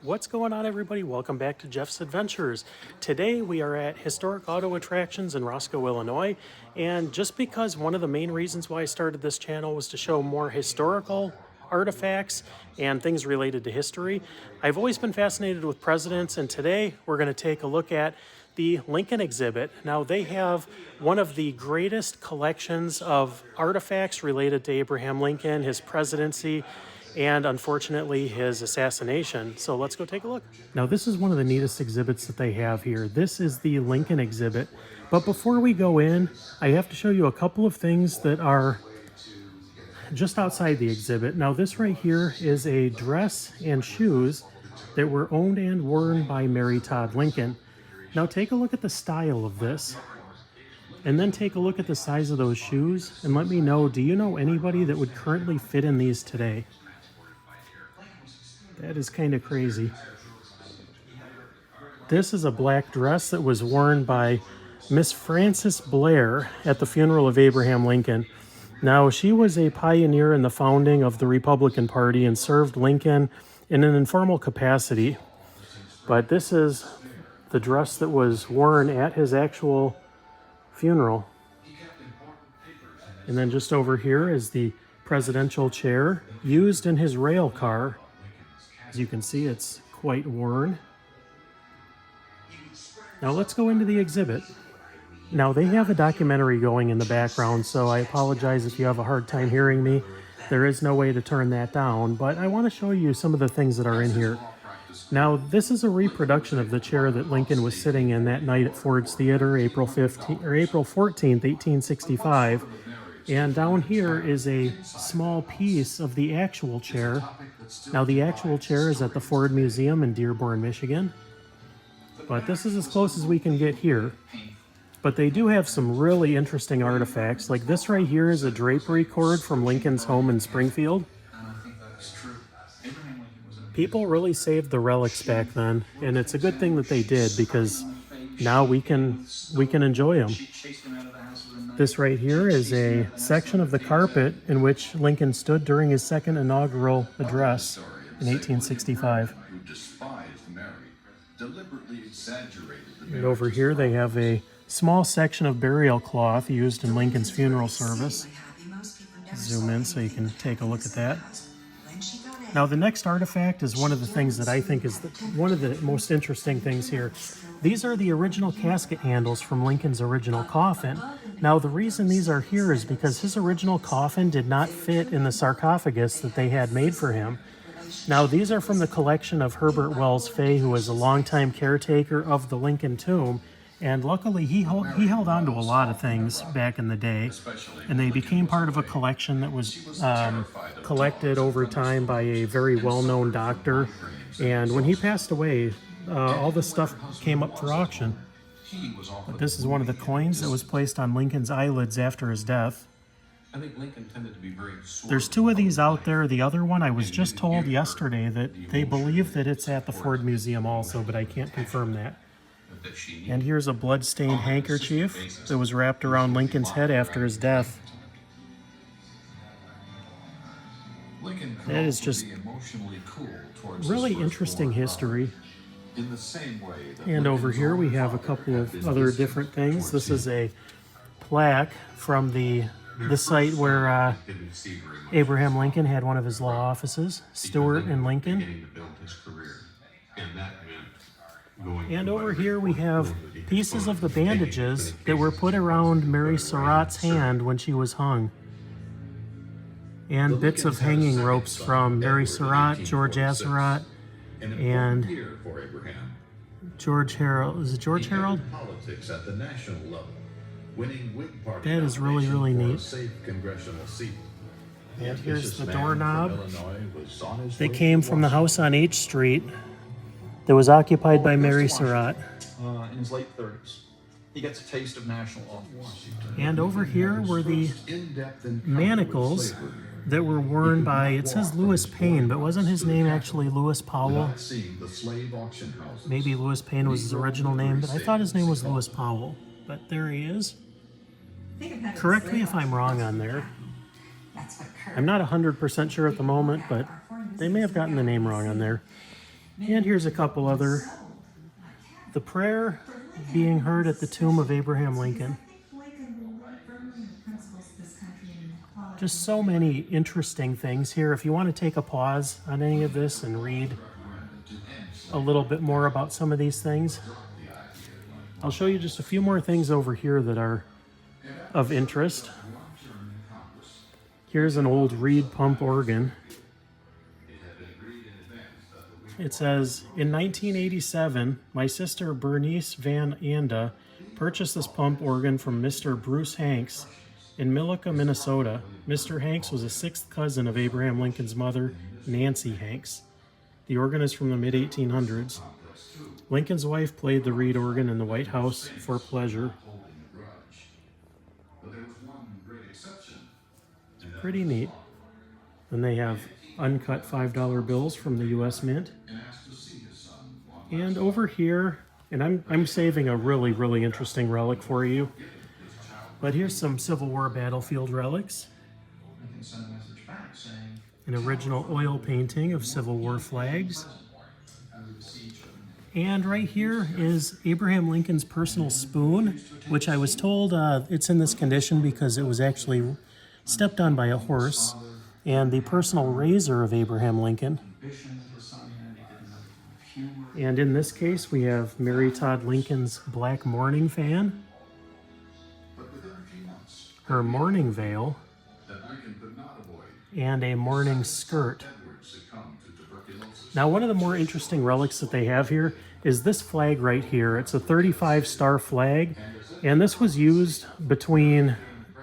What's going on, everybody? Welcome back to Jeff's Adventures. Today we are at Historic Auto Attractions in Roscoe, Illinois, and just because one of the main reasons why I started this channel was to show more historical artifacts and things related to history, I've always been fascinated with presidents, and today we're going to take a look at the Lincoln exhibit. Now, they have one of the greatest collections of artifacts related to Abraham Lincoln, his presidency, and unfortunately his assassination. So let's go take a look. Now, this is one of the neatest exhibits that they have here. This is the Lincoln exhibit. But before we go in, I have to show you a couple of things that are just outside the exhibit. Now, this right here is a dress and shoes that were owned and worn by Mary Todd Lincoln. Now, take a look at the style of this. And then take a look at the size of those shoes and let me know, do you know anybody that would currently fit in these today? That is kind of crazy. This is a black dress that was worn by Miss Frances Blair at the funeral of Abraham Lincoln. Now, she was a pioneer in the founding of the Republican Party and served Lincoln in an informal capacity. But this is the dress that was worn at his actual funeral. And then just over here is the presidential chair used in his rail car. As you can see, it's quite worn. Now let's go into the exhibit. Now, they have a documentary going in the background, so I apologize if you have a hard time hearing me. There is no way to turn that down, but I want to show you some of the things that are in here. Now, this is a reproduction of the chair that Lincoln was sitting in that night at Ford's Theater, April 14th, 1865. And down here is a small piece of the actual chair. Now, the actual chair is at the Ford Museum in Dearborn, Michigan. But this is as close as we can get here. But they do have some really interesting artifacts. Like this right here is a drapery cord from Lincoln's home in Springfield. People really saved the relics back then, and it's a good thing that they did because now we can enjoy them. This right here is a section of the carpet in which Lincoln stood during his second inaugural address in 1865. And over here they have a small section of burial cloth used in Lincoln's funeral service. Zoom in so you can take a look at that. Now, the next artifact is one of the things that I think is one of the most interesting things here. These are the original casket handles from Lincoln's original coffin. Now, the reason these are here is because his original coffin did not fit in the sarcophagus that they had made for him. Now, these are from the collection of Herbert Wells Fay, who was a longtime caretaker of the Lincoln tomb. And luckily, he held on to a lot of things back in the day, and they became part of a collection that was collected over time by a very well-known doctor. And when he passed away, all this stuff came up for auction. But this is one of the coins that was placed on Lincoln's eyelids after his death. I think Lincoln tended to be very There's two of these out there. The other one, I was just told yesterday that they believe that it's at the Ford Museum also, but I can't confirm that. And here's a blood-stained handkerchief that was wrapped around Lincoln's head after his death. That is just really interesting history. And over here we have a couple of other different things. This is a plaque from the site where Abraham Lincoln had one of his law offices, Stewart and Lincoln. And over here we have pieces of the bandages that were put around Mary Surratt's hand when she was hung. And bits of hanging ropes from Mary Surratt, George Azerodt, and George Harold. Is it George Harold? That is really, really neat. And here's the doorknob that came from the house on H Street that was occupied by Mary Surratt. In his late 30s. He gets a taste of national office. And over here were the manacles that were worn by, it says Lewis Payne, but wasn't his name actually Lewis Powell? Maybe Lewis Payne was his original name, but I thought his name was Lewis Powell. But there he is. Correct me if I'm wrong on there. I'm not 100% sure at the moment, but they may have gotten the name wrong on there. And here's a couple other. The prayer being heard at the tomb of Abraham Lincoln. Just so many interesting things here. If you want to take a pause on any of this and read a little bit more about some of these things, I'll show you just a few more things over here that are of interest. Here's an old reed pump organ. It says, in 1987, my sister Bernice Van Anda purchased this pump organ from Mr. Bruce Hanks in Millica, Minnesota. Mr. Hanks was a sixth cousin of Abraham Lincoln's mother, Nancy Hanks. The organ is from the mid-1800s. Lincoln's wife played the reed organ in the White House for pleasure. Pretty neat. And they have uncut $5 bills from the U.S. Mint. And over here, and I'm saving a really, really interesting relic for you. But here's some Civil War battlefield relics. An original oil painting of Civil War flags. And right here is Abraham Lincoln's personal spoon, which I was told it's in this condition because it was actually stepped on by a horse. And the personal razor of Abraham Lincoln. And in this case, we have Mary Todd Lincoln's black mourning fan, her mourning veil, and a mourning skirt. Now, one of the more interesting relics that they have here is this flag right here. It's a 35-star flag, and this was used between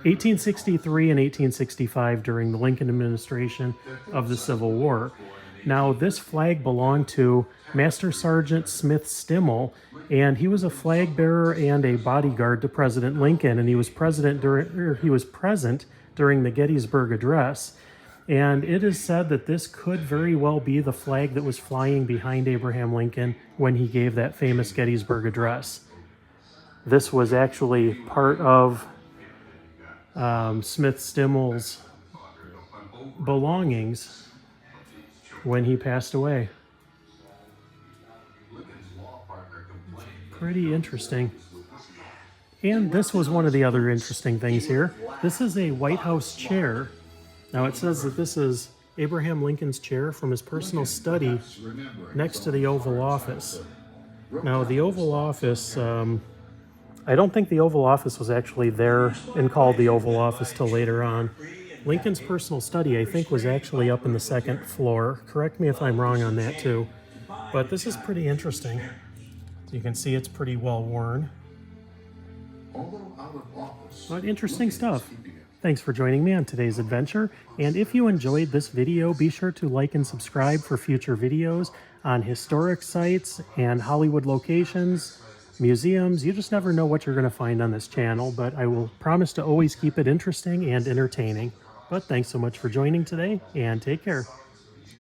1863 and 1865 during the Lincoln administration of the Civil War. Now, this flag belonged to Master Sergeant Smith Stimmel, and he was a flag bearer and a bodyguard to President Lincoln, and he was present during the Gettysburg Address. And it is said that this could very well be the flag that was flying behind Abraham Lincoln when he gave that famous Gettysburg Address. This was actually part of Smith Stimmel's belongings when he passed away. Pretty interesting. And this was one of the other interesting things here. This is a White House chair. Now it says that this is Abraham Lincoln's chair from his personal study next to the Oval Office. Now the Oval Office, I don't think the Oval Office was actually there and called the Oval Office till later on. Lincoln's personal study, I think, was actually up in the second floor. Correct me if I'm wrong on that too. But this is pretty interesting. So you can see it's pretty well worn. But interesting stuff. Thanks for joining me on today's adventure. And if you enjoyed this video, be sure to like and subscribe for future videos on historic sites and Hollywood locations, museums. You just never know what you're going to find on this channel, but I will promise to always keep it interesting and entertaining. But thanks so much for joining today, and take care.